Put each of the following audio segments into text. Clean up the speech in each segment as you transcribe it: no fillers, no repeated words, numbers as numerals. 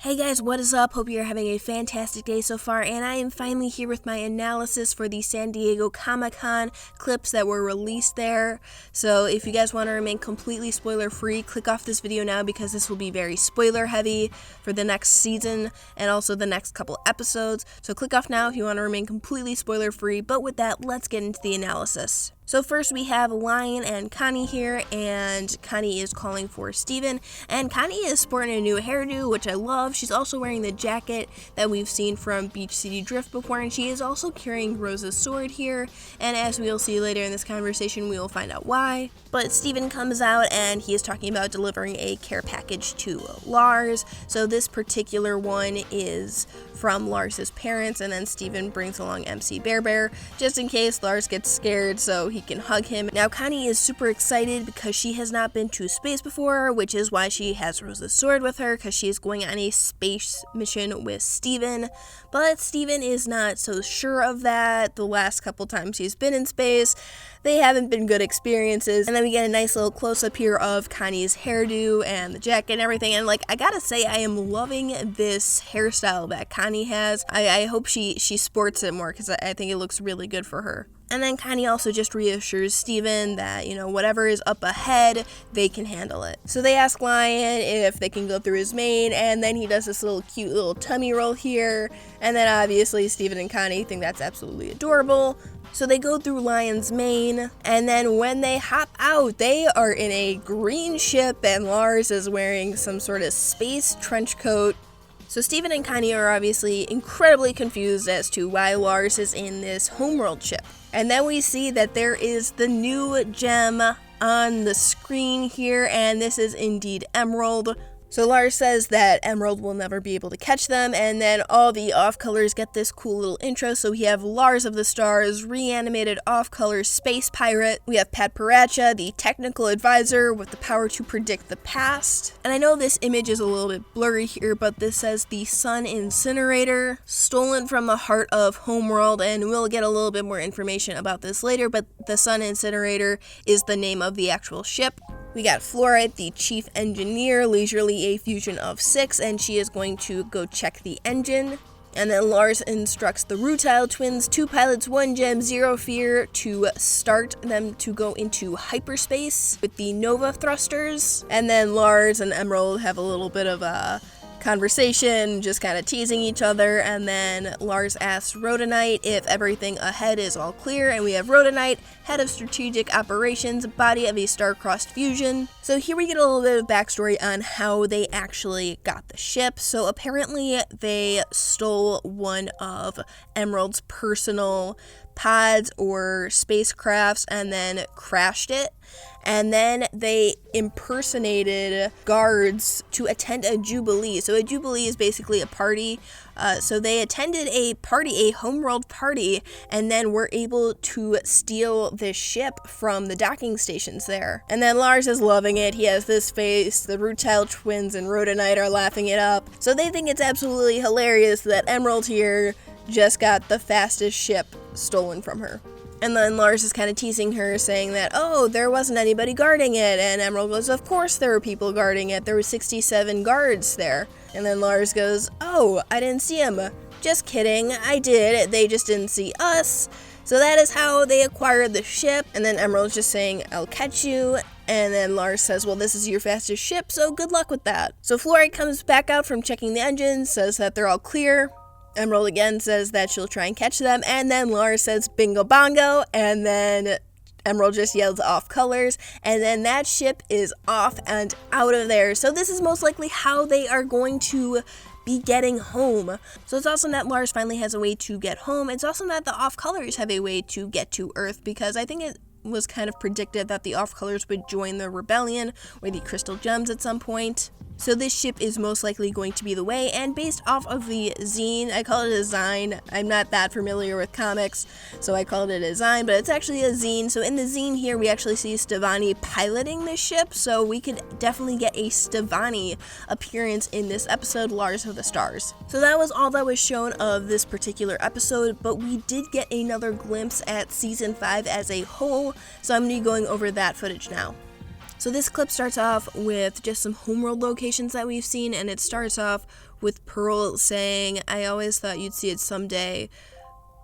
Hey guys, what is up? Hope you're having a fantastic day so far, and I am finally here with my analysis for the San Diego Comic-Con clips that were released there. So if you guys want to remain completely spoiler-free, click off this video now because this will be very spoiler-heavy for the next season and also the next couple episodes. So click off now if you want to remain completely spoiler-free, but with that, let's get into the analysis. So first we have Lion and Connie here, and Connie is calling for Steven, and Connie is sporting a new hairdo, which I love. She's also wearing the jacket that we've seen from Beach City Drift before, and she is also carrying Rose's sword here, and as we'll see later in this conversation, we will find out why. But Steven comes out, and he is talking about delivering a care package to Lars. So this particular one is from Lars's parents, and then Steven brings along MC Bear just in case Lars gets scared so he can hug him. Now Connie is super excited because she has not been to space before, which is why she has Rose's sword with her, because she is going on a space mission with Steven. But Steven is not so sure of that. The last couple times he's been in space, they haven't been good experiences. And then we get a nice little close-up here of Connie's hairdo and the jacket and everything. And I gotta say, I am loving this hairstyle that Connie has. I hope she sports it more because I think it looks really good for her. And then Connie also just reassures Steven that, whatever is up ahead, they can handle it. So they ask Lion if they can go through his mane, and then he does this little cute little tummy roll here. And then obviously Steven and Connie think that's absolutely adorable. So they go through Lion's mane, and then when they hop out, they are in a green ship, and Lars is wearing some sort of space trench coat. So Steven and Connie are obviously incredibly confused as to why Lars is in this homeworld ship. And then we see that there is the new gem on the screen here, and this is indeed Emerald. So Lars says that Emerald will never be able to catch them, and then all the off-colors get this cool little intro. So we have Lars of the Stars, reanimated off-color space pirate. We have Pat Paracha, the technical advisor with the power to predict the past. And I know this image is a little bit blurry here, but this says the Sun Incinerator, stolen from the heart of Homeworld, and we'll get a little bit more information about this later, but the Sun Incinerator is the name of the actual ship. We got Fluorite, the chief engineer, leisurely a fusion of 6, and she is going to go check the engine. And then Lars instructs the Rutile twins, 2 pilots, 1 gem, 0 fear, to start them to go into hyperspace with the Nova thrusters. And then Lars and Emerald have a little bit of a conversation, just kind of teasing each other, and then Lars asks Rhodonite if everything ahead is all clear, and we have Rhodonite, head of strategic operations, body of a star-crossed fusion. So here we get a little bit of backstory on how they actually got the ship. So apparently they stole one of Emerald's personal pods or spacecrafts and then crashed it. And then they impersonated guards to attend a jubilee. So a jubilee is basically a party. So they attended a party, a homeworld party, and then were able to steal this ship from the docking stations there. And then Lars is loving it. He has this face. The Rutile twins and Rhodonite are laughing it up. So they think it's absolutely hilarious that Emerald here just got the fastest ship stolen from her. And then Lars is kind of teasing her, saying that, oh, there wasn't anybody guarding it. And Emerald goes, of course there were people guarding it. There were 67 guards there. And then Lars goes, oh, I didn't see them. Just kidding, I did. They just didn't see us. So that is how they acquired the ship. And then Emerald's just saying, I'll catch you. And then Lars says, well, this is your fastest ship, so good luck with that. So Fluorite comes back out from checking the engines, says that they're all clear. Emerald again says that she'll try and catch them, and then Lars says bingo bongo, and then Emerald just yells off colors, and then that ship is off and out of there. So this is most likely how they are going to be getting home. So it's awesome that Lars finally has a way to get home. It's awesome that the off colors have a way to get to Earth, because I think it was kind of predicted that the off colors would join the rebellion or the crystal gems at some point. So this ship is most likely going to be the way, and based off of the zine, I call it a zine. I'm not that familiar with comics, so I called it a zine, but it's actually a zine. So in the zine here, we actually see Stevani piloting this ship, so we could definitely get a Stevani appearance in this episode, Lars of the Stars. So that was all that was shown of this particular episode, but we did get another glimpse at Season 5 as a whole, so I'm going to be going over that footage now. So this clip starts off with just some homeworld locations that we've seen, and it starts off with Pearl saying, I always thought you'd see it someday,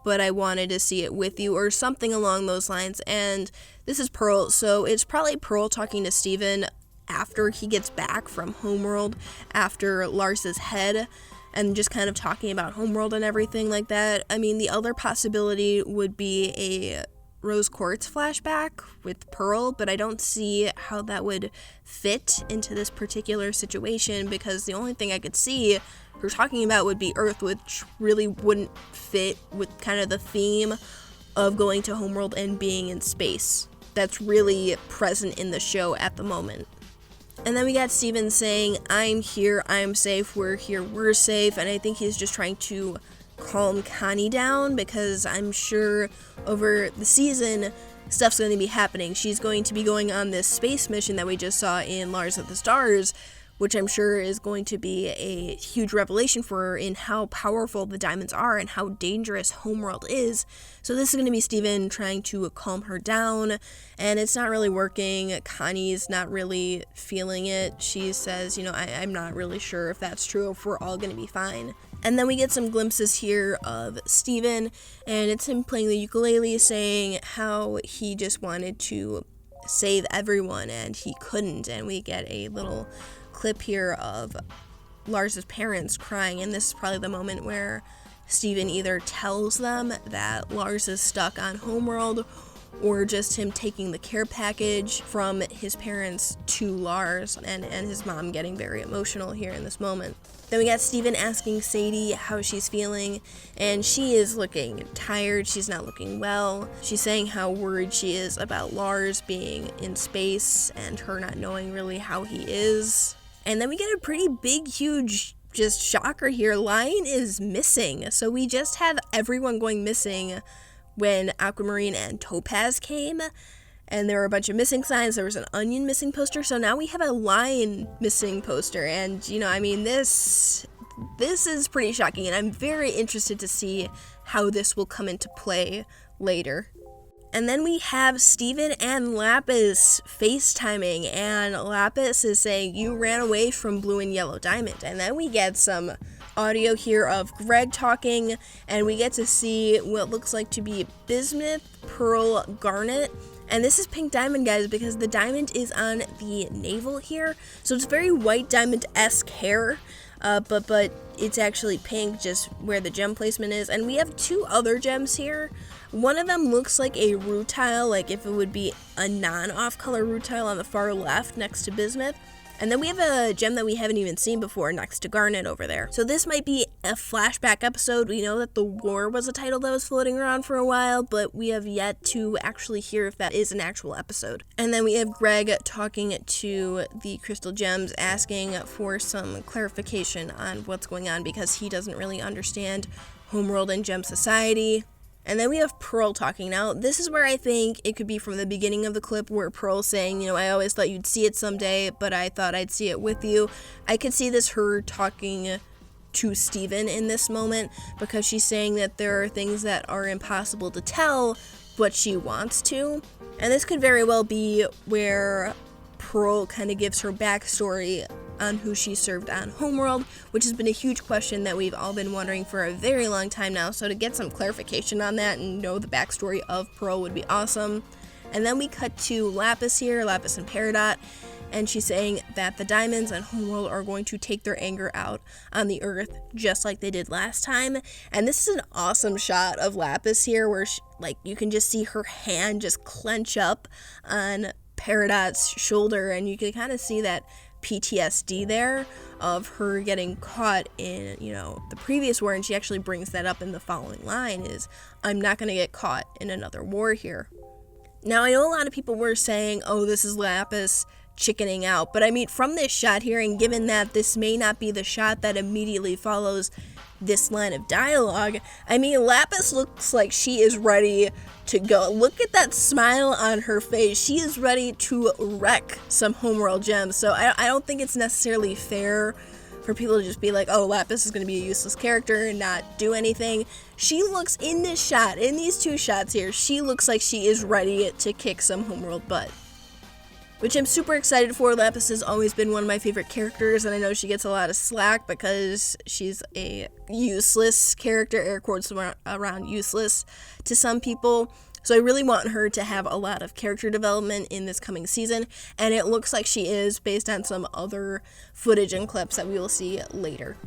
but I wanted to see it with you, or something along those lines. And this is Pearl, so it's probably Pearl talking to Steven after he gets back from Homeworld, after Lars's head, and just kind of talking about Homeworld and everything like that. I mean, the other possibility would be a Rose Quartz flashback with Pearl, but I don't see how that would fit into this particular situation, because the only thing I could see her talking about would be Earth, which really wouldn't fit with kind of the theme of going to Homeworld and being in space. That's really present in the show at the moment. And then we got Steven saying, I'm here, I'm safe, we're here, we're safe, and I think he's just trying to calm Connie down, because I'm sure over the season stuff's going to be happening. She's going to be going on this space mission that we just saw in Lars of the Stars, which I'm sure is going to be a huge revelation for her in how powerful the diamonds are and how dangerous Homeworld is. So this is going to be Steven trying to calm her down, and it's not really working. Connie's not really feeling it. She says, I'm not really sure if that's true, if we're all going to be fine. And then we get some glimpses here of Steven, and it's him playing the ukulele, saying how he just wanted to save everyone and he couldn't. And we get a little clip here of Lars's parents crying, and this is probably the moment where Steven either tells them that Lars is stuck on Homeworld, or just him taking the care package from his parents to Lars, and his mom getting very emotional here in this moment. Then we got Steven asking Sadie how she's feeling, and she is looking tired. She's not looking well. She's saying how worried she is about Lars being in space and her not knowing really how he is. And then we get a pretty big, huge, just shocker here. Lion is missing. So we just had everyone going missing when Aquamarine and Topaz came, and there were a bunch of missing signs. There was an onion missing poster, so now we have a lion missing poster, and this is pretty shocking, and I'm very interested to see how this will come into play later. And then we have Steven and Lapis FaceTiming, and Lapis is saying, you ran away from Blue and Yellow Diamond. And then we get some audio here of Greg talking, and we get to see what looks like to be bismuth, pearl, garnet. And this is pink diamond, guys, because the diamond is on the navel here. So it's very white diamond-esque hair, but it's actually pink, just where the gem placement is. And we have two other gems here. One of them looks like a rutile, like if it would be a non-off-color rutile on the far left next to bismuth. And then we have a gem that we haven't even seen before next to garnet over there. So this might be a flashback episode. We know that The War was a title that was floating around for a while, but we have yet to actually hear if that is an actual episode. And then we have Greg talking to the crystal gems, asking for some clarification on what's going on, because he doesn't really understand Homeworld and Gem Society. And then we have Pearl talking. Now, this is where I think it could be from the beginning of the clip, where Pearl's saying, I always thought you'd see it someday, but I thought I'd see it with you. I could see this her talking to Steven in this moment, because she's saying that there are things that are impossible to tell, but she wants to. And this could very well be where Pearl kind of gives her backstory on who she served on Homeworld, which has been a huge question that we've all been wondering for a very long time now. So to get some clarification on that and know the backstory of Pearl would be awesome. And then we cut to Lapis here, Lapis and Peridot, and she's saying that the diamonds on Homeworld are going to take their anger out on the Earth just like they did last time. And this is an awesome shot of Lapis here, where you can just see her hand just clench up on Peridot's shoulder, and you can kind of see that PTSD there of her getting caught in, the previous war, and she actually brings that up in the following line is, I'm not going to get caught in another war here. Now, I know a lot of people were saying, oh, this is Lapis chickening out, but I mean, from this shot here, and given that this may not be the shot that immediately follows this line of dialogue, I mean, Lapis looks like she is ready to go. Look at that smile on her face. She is ready to wreck some Homeworld gems. So I don't think it's necessarily fair for people to just be like, oh, Lapis is going to be a useless character and not do anything. She looks, in this shot, in these two shots here, she looks like she is ready to kick some Homeworld butt. which I'm super excited for. Lapis has always been one of my favorite characters, and I know she gets a lot of slack because she's a useless character, air quotes around useless to some people. So I really want her to have a lot of character development in this coming season, and it looks like she is based on some other footage and clips that we will see later.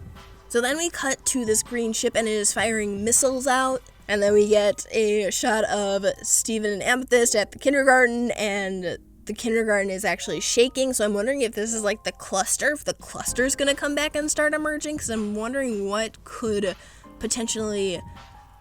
So then we cut to this green ship, and it is firing missiles out, and then we get a shot of Steven and Amethyst at the kindergarten, and the kindergarten is actually shaking, so I'm wondering if this is like the cluster, if the cluster is going to come back and start emerging, because I'm wondering what could potentially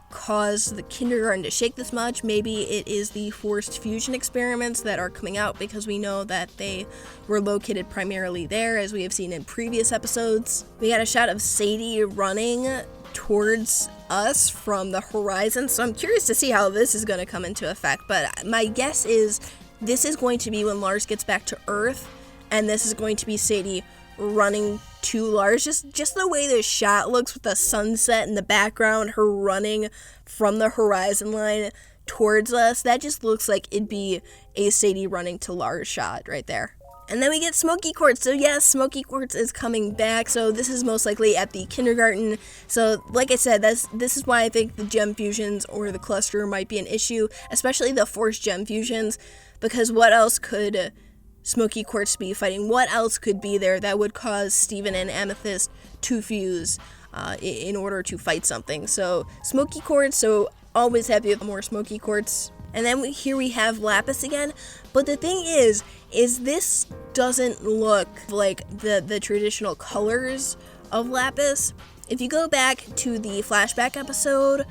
cause the kindergarten to shake this much. Maybe it is the forced fusion experiments that are coming out, because we know that they were located primarily there, as we have seen in previous episodes. We got a shot of Sadie running towards us from the horizon, so I'm curious to see how this is going to come into effect, but my guess is this is going to be when Lars gets back to Earth, and this is going to be Sadie running to Lars. Just the way this shot looks with the sunset in the background, her running from the horizon line towards us, that just looks like it'd be a Sadie running to Lars shot right there. And then we get Smoky Quartz. So yes, Smoky Quartz is coming back. So this is most likely at the kindergarten. So like I said, this is why I think the gem fusions or the cluster might be an issue, especially the forced gem fusions, because what else could Smoky Quartz be fighting? What else could be there that would cause Steven and Amethyst to fuse in order to fight something? So Smoky Quartz, so always happy with more Smoky Quartz. And then here we have Lapis again, but the thing is this doesn't look like the traditional colors of Lapis. If you go back to the flashback episode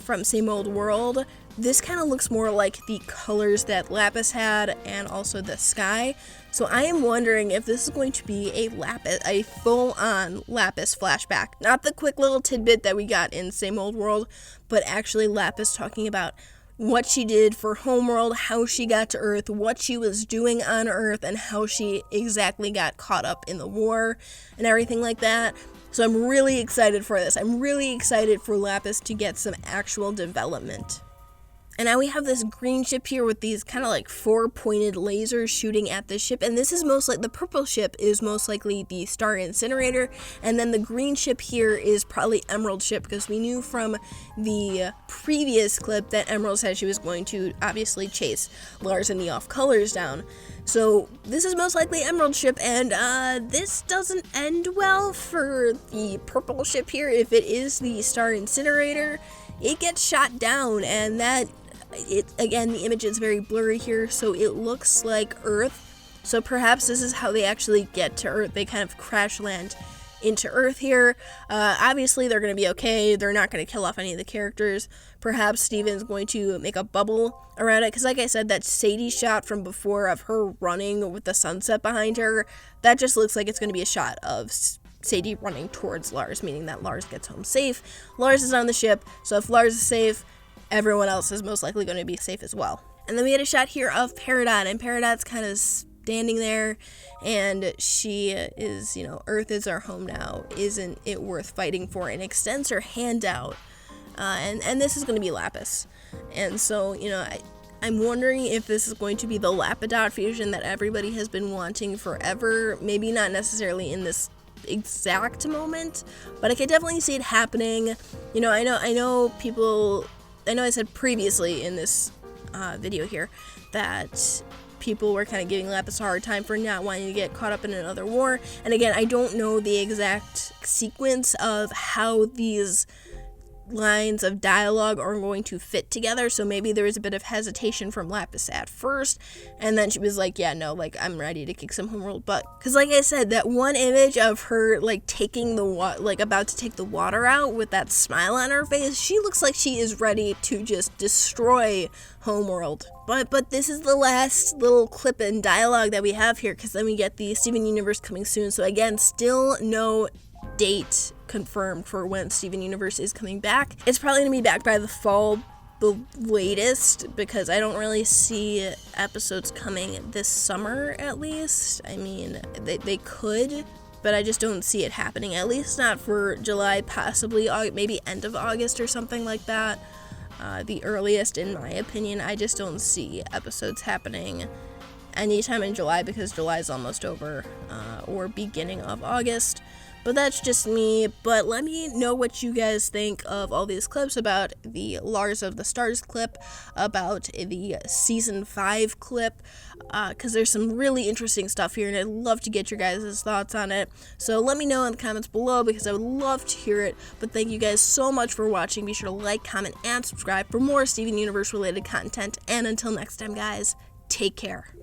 from Same Old World, this kind of looks more like the colors that Lapis had and also the sky. So I am wondering if this is going to be a full-on Lapis flashback. Not the quick little tidbit that we got in Same Old World, but actually Lapis talking about what she did for Homeworld, how she got to Earth, what she was doing on Earth, and how she exactly got caught up in the war and everything like that. So I'm really excited for this. I'm really excited for Lapis to get some actual development. And now we have this green ship here with these kind of like 4-pointed lasers shooting at this ship. And this is the purple ship is most likely the Star Incinerator. And then the green ship here is probably Emerald ship, because we knew from the previous clip that Emerald said she was going to obviously chase Lars and the off colors down. So this is most likely Emerald ship, and this doesn't end well for the purple ship here. If it is the Star Incinerator, it gets shot down, and again, the image is very blurry here, so it looks like Earth. So perhaps this is how they actually get to Earth. They kind of crash land into Earth here. Obviously, they're going to be okay. They're not going to kill off any of the characters. Perhaps Steven's going to make a bubble around it, because like I said, that Sadie shot from before of her running with the sunset behind her, that just looks like it's going to be a shot of Sadie running towards Lars, meaning that Lars gets home safe. Lars is on the ship, so if Lars is safe, everyone else is most likely going to be safe as well. And then we had a shot here of Peridot, and Peridot's kind of standing there, and she is, Earth is our home now, isn't it worth fighting for, and extends her hand out, and this is going to be Lapis. And so, I'm wondering if this is going to be the Lapidot fusion that everybody has been wanting forever, maybe not necessarily in this exact moment, but I could definitely see it happening. I know I said previously in this video here that people were kind of giving Lapis a hard time for not wanting to get caught up in another war, and again, I don't know the exact sequence of how these lines of dialogue are going to fit together, so maybe there was a bit of hesitation from Lapis at first, and then she was like, yeah, no, I'm ready to kick some Homeworld butt. Because like I said, that one image of her taking about to take the water out with that smile on her face, she looks like she is ready to just destroy Homeworld. But this is the last little clip and dialogue that we have here, because then we get the Steven Universe coming soon. So again, still no date confirmed for when Steven Universe is coming back. It's probably going to be back by the fall, the latest, because I don't really see episodes coming this summer, at least. I mean, they could, but I just don't see it happening, at least not for July, possibly maybe end of August or something like that. The earliest, in my opinion. I just don't see episodes happening anytime in July because July is almost over, or beginning of August. But that's just me. But let me know what you guys think of all these clips, about the Lars of the Stars clip, about the season 5 clip, because there's some really interesting stuff here, and I'd love to get your guys' thoughts on it. So let me know in the comments below, because I would love to hear it. But thank you guys so much for watching. Be sure to like, comment, and subscribe for more Steven Universe related content. And until next time, guys, take care.